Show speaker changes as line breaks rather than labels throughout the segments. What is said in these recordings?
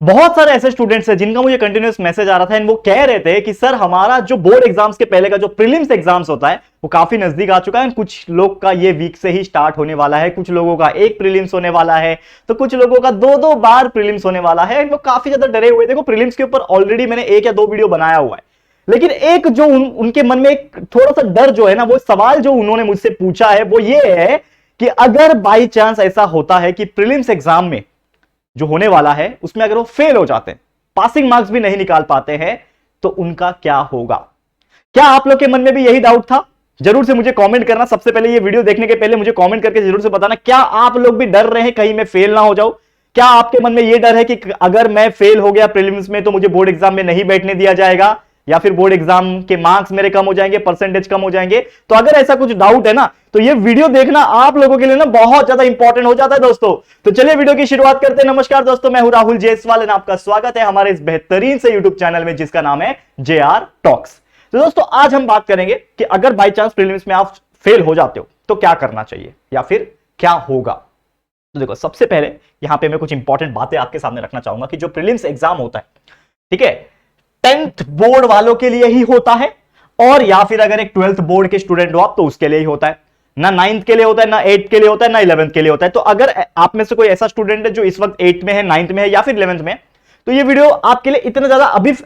बहुत सारे ऐसे स्टूडेंट्स हैं जिनका मुझे कंटिन्यूस मैसेज आ रहा था, वो कह रहे थे कि सर हमारा जो बोर्ड एग्जाम्स के पहले का जो प्रीलिम्स एग्जाम्स होता है वो काफी नजदीक आ चुका है। कुछ लोग का ये वीक से ही स्टार्ट होने वाला है, कुछ लोगों का एक प्रीलिम्स होने वाला है, तो कुछ लोगों का दो दो बार प्रीलिम्स होने वाला है। वो काफी ज्यादा डरे हुए। देखो प्रीलिम्स के ऊपर ऑलरेडी मैंने एक या दो वीडियो बनाया हुआ है, लेकिन एक जो उनके मन में एक थोड़ा सा डर जो है ना, वो सवाल जो उन्होंने मुझसे पूछा है वो ये है कि अगर बाई चांस ऐसा होता है कि प्रीलिम्स एग्जाम में जो होने वाला है उसमें अगर वो फेल हो जाते हैं, पासिंग मार्क्स भी नहीं निकाल पाते हैं, तो उनका क्या होगा। क्या आप लोग के मन में भी यही डाउट था? जरूर से मुझे कमेंट करना। सबसे पहले ये वीडियो देखने के पहले मुझे कमेंट करके जरूर से बताना, क्या आप लोग भी डर रहे हैं कहीं मैं फेल ना हो जाऊं? क्या आपके मन में यह डर है कि अगर मैं फेल हो गया प्रीलिम्स में तो मुझे बोर्ड एग्जाम में नहीं बैठने दिया जाएगा, या फिर बोर्ड एग्जाम के मार्क्स मेरे कम हो जाएंगे, परसेंटेज कम हो जाएंगे? तो अगर ऐसा कुछ डाउट है ना, तो ये वीडियो देखना आप लोगों के लिए ना बहुत ज्यादा इंपॉर्टेंट हो जाता है दोस्तों। तो चलिए वीडियो की शुरुआत करते हैं। नमस्कार दोस्तों, मैं हूं राहुल जायसवाल और आपका स्वागत है हमारे इस बेहतरीन से यूट्यूब चैनल में जिसका नाम है JR टॉक्स। तो दोस्तों आज हम बात करेंगे कि अगर बाई चांस प्रीलिम्स में आप फेल हो जाते हो तो क्या करना चाहिए या फिर क्या होगा। तो देखो सबसे पहले यहां पे मैं कुछ इंपॉर्टेंट बातें आपके सामने रखना चाहूंगा कि जो प्रीलिम्स एग्जाम होता है, ठीक है, 10th बोर्ड वालों के लिए ही होता है, और या फिर अगर एक 12th बोर्ड के स्टूडेंट हो आप तो उसके लिए ही होता है। ना 9th के लिए होता है, ना 8th के लिए होता है, ना 11th के लिए होता है। तो अगर आप में से कोई ऐसा स्टूडेंट है जो इस वक्त 8th में है, 9th में है या फिर 11th में, तो ये वीडियो आपके लिए इतना ज्यादा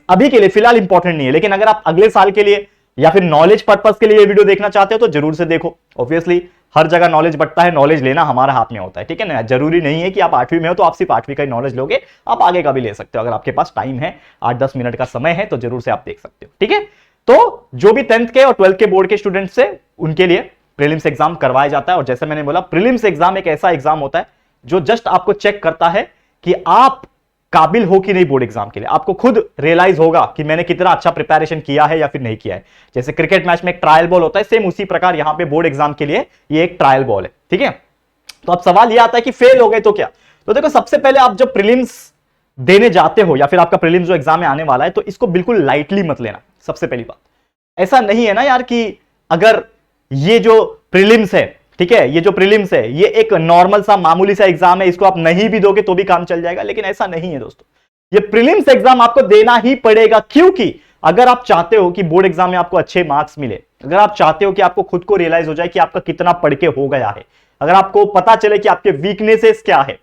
अभी के लिए फिलहाल इंपॉर्टेंट नहीं है। लेकिन अगर आप अगले साल के लिए या फिर नॉलेज पर्पस के लिए ये वीडियो देखना चाहते हो तो जरूर से देखो। ऑब्वियसली हर जगह नॉलेज बढ़ता है, नॉलेज लेना हमारा हाथ में होता है, ठीक है ना। जरूरी नहीं है कि आप 8वीं में हो तो आप सिर्फ 8वीं का ही नॉलेज लोगे, आप आगे का भी ले सकते हो। अगर आपके पास टाइम है, 8-10 मिनट का समय है, तो जरूर से आप देख सकते हो, ठीक है। तो जो भी 10th के और 12th के बोर्ड के स्टूडेंट्स से उनके लिए प्रीलिम्स एग्जाम करवाया जाता है। और जैसे मैंने बोला, प्रीलिम्स एग्जाम एक ऐसा एग्जाम होता है जो जस्ट आपको चेक करता है कि आप काबिल हो कि नहीं बोर्ड एग्जाम के लिए। आपको खुद रियलाइज होगा कि मैंने कितना अच्छा प्रिपरेशन किया है या फिर नहीं किया है। जैसे क्रिकेट मैच में एक ट्रायल बॉल होता है, सेम उसी प्रकार यहां पे बोर्ड एग्जाम के लिए ये एक ट्रायल बॉल है, ठीक है। तो अब सवाल यह आता है कि फेल हो गए तो क्या। तो देखो सबसे पहले आप जब प्रीलिम्स देने जाते हो या फिर आपका प्रीलिम्स जो एग्जाम में आने वाला है, तो इसको बिल्कुल लाइटली मत लेना। सबसे पहली बात, ऐसा नहीं है ना यार कि अगर ये जो प्रीलिम्स है, ठीक है, ये जो प्रीलिम्स है ये एक नॉर्मल सा मामूली सा एग्जाम है, इसको आप नहीं भी दोगे तो भी काम चल जाएगा। लेकिन ऐसा नहीं है दोस्तों, ये प्रीलिम्स एग्जाम आपको देना ही पड़ेगा। क्योंकि अगर आप चाहते हो कि बोर्ड एग्जाम में आपको अच्छे मार्क्स मिले, अगर आप चाहते हो कि आपको खुद को रियलाइज हो जाए कि आपका कितना पढ़ के हो गया है, अगर आपको पता चले कि आपके वीकनेसेस क्या है,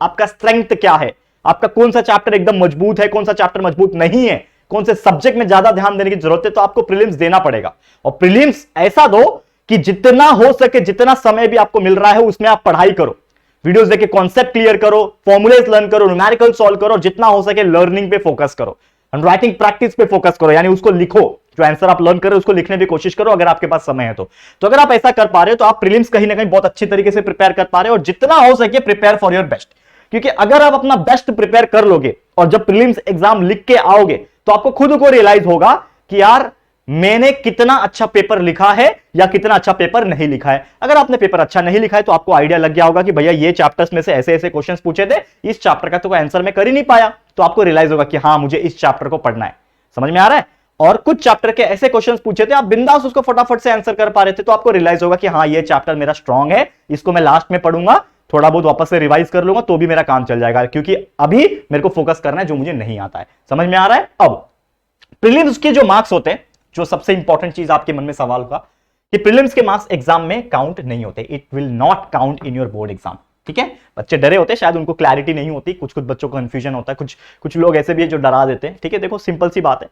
आपका स्ट्रेंथ क्या है, आपका कौन सा चैप्टर एकदम मजबूत है, कौन सा चैप्टर मजबूत नहीं है, कौन से सब्जेक्ट में ज्यादा ध्यान देने की जरूरत है, तो आपको प्रीलिम्स देना पड़ेगा। और प्रीलिम्स ऐसा दो कि जितना हो सके, जितना समय भी आपको मिल रहा है उसमें आप पढ़ाई करो, वीडियोस देख के कॉन्सेप्ट क्लियर करो, फॉर्मुलेस लर्न करो, न्यूमेरिकल सॉल्व करो, जितना हो सके लर्निंग पे फोकस करो, राइटिंग प्रैक्टिस पे फोकस करो, यानी उसको लिखो, जो आंसर आप लर्न कर रहे हो उसको लिखने की कोशिश करो अगर आपके पास समय है तो। अगर आप ऐसा कर पा रहे हो तो आप प्रीलिम्स कहीं ना कहीं बहुत अच्छी तरीके से प्रिपेयर कर पा रहे हो। और जितना हो सके प्रिपेयर फॉर योर बेस्ट, क्योंकि अगर आप अपना बेस्ट प्रिपेयर कर लोगे और जब प्रीलिम्स एग्जाम लिख के आओगे तो आपको खुद को रियलाइज होगा कि यार मैंने कितना अच्छा पेपर लिखा है या कितना अच्छा पेपर नहीं लिखा है। अगर आपने पेपर अच्छा नहीं लिखा है तो आपको आइडिया लग गया होगा कि भैया ये चैप्टर्स में से ऐसे ऐसे क्वेश्चंस पूछे थे, इस चैप्टर का तो कोई आंसर मैं कर ही नहीं पाया, तो आपको रियलाइज होगा कि हाँ मुझे इस चैप्टर को पढ़ना है। समझ में आ रहा है। और कुछ चैप्टर के ऐसे क्वेश्चंस पूछे थे, आप बिंदास उसको फटाफट से आंसर कर पा रहे थे, तो आपको रियलाइज होगा कि हाँ ये चैप्टर मेरा स्ट्रांग है, इसको मैं लास्ट में पढ़ूंगा, थोड़ा बहुत वापस से रिवाइज कर लूंगा तो भी मेरा काम चल जाएगा, क्योंकि अभी मेरे को फोकस करना है जो मुझे नहीं आता है। समझ में आ रहा है। अब प्रीलिम्स के जो मार्क्स होते हैं, जो सबसे इंपॉर्टेंट चीज आपके मन में सवाल होगा कि प्रीलिम्स के मार्क्स एग्जाम में काउंट नहीं होते, it will not count in your board exam, ठीक है। बच्चे डरे होते हैं, शायद उनको क्लैरिटी नहीं होती, कुछ बच्चों को कंफ्यूजन होता है, कुछ लोग ऐसे भी है जो डरा देते हैं, ठीक है। देखो सिंपल सी बात है,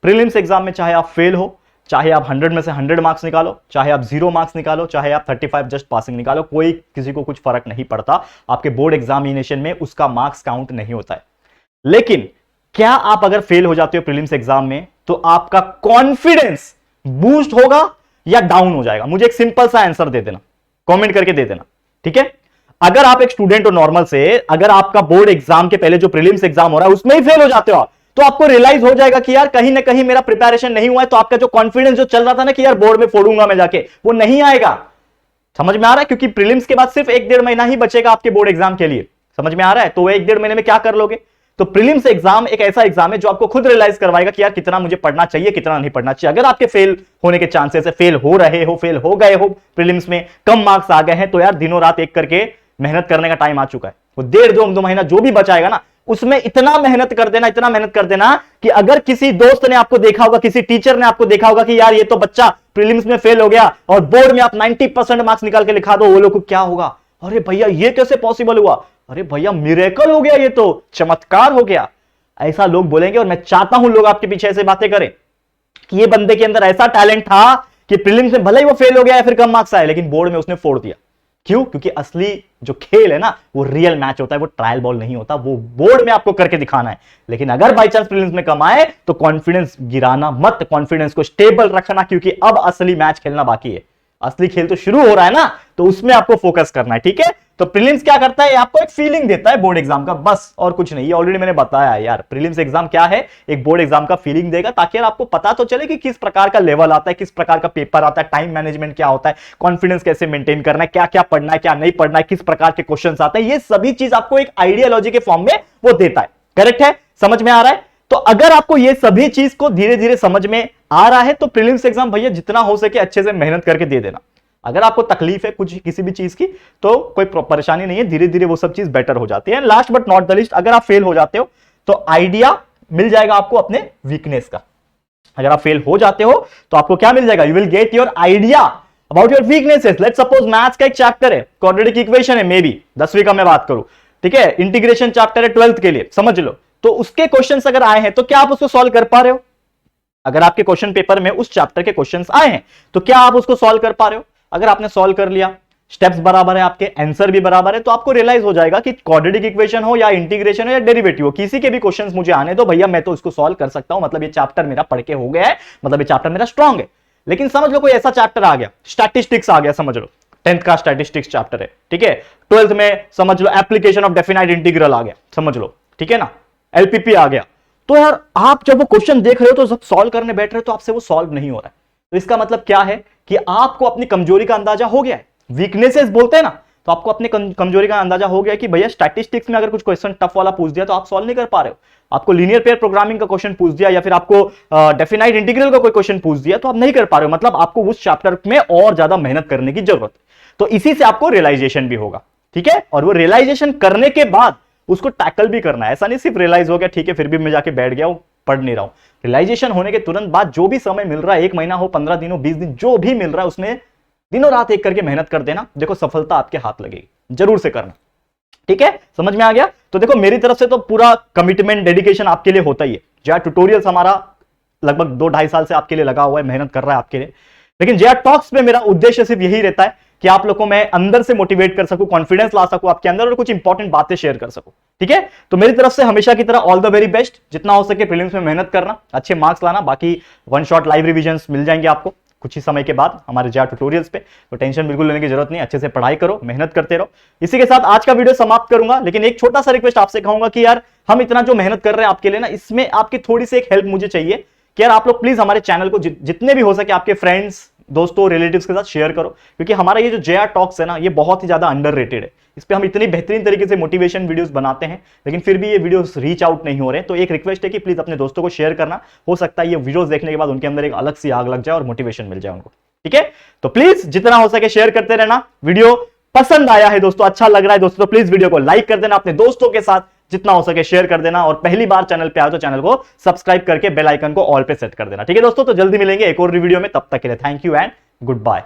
प्रीलिम्स एग्जाम में चाहे आप फेल हो, चाहे आप 100 में से 100 मार्क्स निकालो, चाहे आप 0 मार्क्स निकालो, चाहे आप 35 जस्ट पासिंग निकालो, कोई किसी को कुछ फर्क नहीं पड़ता। आपके बोर्ड एग्जामिनेशन में उसका मार्क्स काउंट नहीं होता है। लेकिन क्या आप अगर फेल हो जाते हो प्रीलिम्स एग्जाम में तो आपका कॉन्फिडेंस बूस्ट होगा या डाउन हो जाएगा? मुझे एक सिंपल सा आंसर दे देना, कमेंट करके दे देना, ठीक है। अगर आप एक स्टूडेंट हो नॉर्मल से, अगर आपका बोर्ड एग्जाम के पहले जो प्रीलिम्स एग्जाम हो रहा है उसमें ही फेल हो जाते हो आप, तो आपको रियलाइज हो जाएगा कि यार कहीं ना कहीं मेरा प्रिपरेशन नहीं हुआ है। तो आपका जो कॉन्फिडेंस जो चल रहा था ना कि यार बोर्ड में फोड़ूंगा मैं जाके, वो नहीं आएगा। समझ में आ रहा है। क्योंकि प्रीलिम्स के बाद सिर्फ 1-1.5 महीना ही बचेगा आपके बोर्ड एग्जाम के लिए। समझ में आ रहा है। तो 1-1.5 महीने में क्या कर लोगे। तो प्रीलिम्स एग्जाम एक ऐसा एग्जाम है जो आपको खुद रियलाइज करवाएगा कि यार कितना मुझे पढ़ना चाहिए, कितना नहीं पढ़ना चाहिए। अगर आपके फेल होने के चांसेस है, फेल हो रहे हो, फेल हो गए हो, प्रीलिम्स में कम मार्क्स आ गए हैं, तो यार दिनों रात एक करके मेहनत करने का टाइम आ चुका है। वो 1.5-2 महीना जो भी बचाएगा ना, उसमें इतना मेहनत कर देना, इतना मेहनत कर देना कि अगर किसी दोस्त ने आपको देखा होगा, किसी टीचर ने आपको देखा होगा कि यार ये तो बच्चा प्रीलिम्स में फेल हो गया और बोर्ड में आप 90% मार्क्स निकाल के लिखा दो, वो लोग को क्या होगा, अरे भैया ये कैसे पॉसिबल हुआ, अरे भैया मिरेकल हो गया, ये तो चमत्कार हो गया, ऐसा लोग बोलेंगे। और मैं चाहता हूं लोग आपके पीछे ऐसे बातें करें कि ये बंदे के अंदर ऐसा टैलेंट था कि प्रीलिम्स में भले ही वो फेल हो गया या फिर कम मार्क्स आए, लेकिन बोर्ड में उसने फोड़ दिया। क्यों? क्योंकि असली जो खेल है ना वो रियल मैच होता है, वो ट्रायल बॉल नहीं होता, वो बोर्ड में आपको करके दिखाना है। लेकिन अगर बाई चांस प्रीलिम्स में कम आए तो कॉन्फिडेंस गिराना मत, कॉन्फिडेंस को स्टेबल रखना, क्योंकि अब असली मैच खेलना बाकी है, असली खेल तो शुरू हो रहा है ना, तो उसमें आपको फोकस करना है। ठीक है, तो प्रीलिम्स क्या करता है, आपको एक फीलिंग देता है बोर्ड एग्जाम का, बस और कुछ नहीं। ये ऑलरेडी मैंने बताया यार, प्रीलिम्स एग्जाम क्या है, एक बोर्ड एग्जाम का फीलिंग देगा, ताकि यार आपको पता तो चले कि किस प्रकार का लेवल आता है, किस प्रकार का पेपर आता है, टाइम मैनेजमेंट क्या होता है, कॉन्फिडेंस कैसे मेंटेन करना है, क्या क्या पढ़ना है, क्या नहीं पढ़ना है, किस प्रकार के क्वेश्चन आते हैं, ये सभी चीज आपको एक आइडियोलॉजी के फॉर्म में वो देता है। करेक्ट है? समझ में आ रहा है? तो अगर आपको ये सभी चीज को धीरे धीरे समझ में आ रहा है तो प्रीलिम्स एग्जाम भैया जितना हो सके अच्छे से मेहनत करके दे देना। अगर आपको तकलीफ है कुछ किसी भी चीज की तो कोई परेशानी नहीं है, धीरे धीरे वो सब चीज बेटर हो जाती है। Last but not the list, अगर आप फेल हो जाते हो तो आइडिया मिल जाएगा आपको अपने वीकनेस का। अगर आप फेल हो जाते हो तो आपको क्या मिल जाएगा, you will get your idea about your weaknesses. Let's suppose maths का एक चैप्टर है, क्वाड्रेटिक इक्वेशन है, मे बी 10वीं का मैं बात करूं, ठीक है, इंटीग्रेशन चैप्टर है 12th के लिए, समझ लो। तो उसके क्वेश्चंस अगर आए हैं तो क्या आप उसको सॉल्व कर पा रहे हो? अगर आपके क्वेश्चन पेपर में उस चैप्टर के क्वेश्चंस आए हैं तो क्या आप उसको सॉल्व कर पा रहे हो? अगर आपने सॉल्व कर लिया, स्टेप्स बराबर है, आपके आंसर भी बराबर है, तो आपको रियलाइज हो जाएगा कि क्वाड्रेटिक इक्वेशन हो या इंटीग्रेशन हो या डेरिवेटिव हो, किसी के भी क्वेश्चंस मुझे आने दो भैया, मैं तो इसको सॉल्व कर सकता हूं, मतलब ये चैप्टर मेरा पढ़ के हो गया है, मतलब ये चैप्टर मेरा स्ट्रांग है। लेकिन समझ लो कोई ऐसा चैप्टर आ गया, स्टैटिस्टिक्स आ गया, समझ लो 10th का स्टैटिस्टिक्स चैप्टर है, ठीक है, 12th में समझ लो एप्लीकेशन ऑफ डेफिनाइट इंटीग्रल आ गया, समझ लो, ठीक है ना, एलपीपी आ गया। तो यार आप जब वो क्वेश्चन देख रहे हो तो जब सॉल्व करने बैठ रहे हो तो आपसे वो सॉल्व नहीं हो रहा है, तो इसका मतलब क्या है कि आपको अपनी कमजोरी का अंदाजा हो गया है, वीकनेसेस बोलते हैं ना, तो आपको अपनी कमजोरी का अंदाजा हो गया कि भैया स्टैटिस्टिक्स में अगर कुछ क्वेश्चन टफ वाला पूछ दिया तो आप सॉल्व नहीं कर पा रहे हो, आपको लीनियर पेयर प्रोग्रामिंग का क्वेश्चन पूछ दिया या फिर आपको डेफिनाइट इंटीग्रल का कोई क्वेश्चन पूछ दिया तो आप नहीं कर पा रहे हो, मतलब आपको उस चैप्टर में और ज्यादा मेहनत करने की जरूरत है। तो इसी से आपको रियलाइजेशन भी होगा, ठीक है, और वो रियलाइजेशन करने के बाद उसको टैकल भी करना है। ऐसा नहीं सिर्फ रियलाइज हो गया ठीक है फिर भी मैं जाके बैठ गया हूं पढ़ नहीं रहा हूं, रियलाइजेशन होने के तुरंत बाद जो भी समय मिल रहा है, 1 महीना हो, 15 दिन हो, 20 दिन, जो भी मिल रहा है उसमें दिनों रात एक करके मेहनत कर देना, देखो सफलता आपके हाथ लगेगी, जरूर से करना, ठीक है, समझ में आ गया? तो देखो मेरी तरफ से तो पूरा कमिटमेंट डेडिकेशन आपके लिए होता ही है, जो ट्यूटोरियल्स हमारा लगभग 2-2.5 साल से आपके लिए लगा हुआ है, मेहनत कर रहा है आपके लिए। लेकिन जेआर टॉक्स में मेरा उद्देश्य सिर्फ यही रहता है कि आप लोगों को मैं अंदर से मोटिवेट कर सकूं, कॉन्फिडेंस ला सकूं आपके अंदर और कुछ इंपॉर्टेंट बातें शेयर कर सकूं, ठीक है। तो मेरी तरफ से हमेशा की तरह ऑल द वेरी बेस्ट, जितना हो सके प्रीलिम्स में मेहनत करना, अच्छे मार्क्स लाना, बाकी वन शॉट लाइव रिविजन्स मिल जाएंगे आपको कुछ ही समय के बाद हमारे जेआर ट्यूटोरियल्स पे, तो टेंशन बिल्कुल लेने की जरूरत नहीं, अच्छे से पढ़ाई करो, मेहनत करते रहो। इसी के साथ आज का वीडियो समाप्त करूंगा, लेकिन एक छोटा सा रिक्वेस्ट आपसे कहूंगा कि यार हम इतना जो मेहनत कर रहे हैं आपके लिए ना, इसमें आपकी थोड़ी सी एक हेल्प मुझे चाहिए कि यार आप लोग प्लीज हमारे चैनल को जितने भी हो सके आपके फ्रेंड्स, दोस्तों, रिलेटिव्स के साथ शेयर करो, क्योंकि हमारा ये जो जेआर टॉक्स है ना, ये बहुत ही ज्यादा अंडररेटेड है। इस पे हम इतनी बेहतरीन तरीके से मोटिवेशन वीडियोस बनाते हैं, लेकिन फिर भी ये वीडियोस रीच आउट नहीं हो रहे। तो एक रिक्वेस्ट है कि प्लीज अपने दोस्तों को शेयर करना, हो सकता है ये वीडियोस देखने के बाद उनके अंदर एक अलग सी आग लग जाए और मोटिवेशन मिल जाए उनको, ठीक है। तो प्लीज जितना हो सके शेयर करते रहना। वीडियो पसंद आया है दोस्तों, अच्छा लग रहा है दोस्तों, तो प्लीज वीडियो को लाइक कर देना, अपने दोस्तों के साथ जितना हो सके शेयर कर देना, और पहली बार चैनल पे आए तो चैनल को सब्सक्राइब करके बेल आइकन को ऑल पे सेट कर देना, ठीक है दोस्तों। तो जल्दी मिलेंगे एक और वीडियो में, तब तक के लिए thank you and good bye.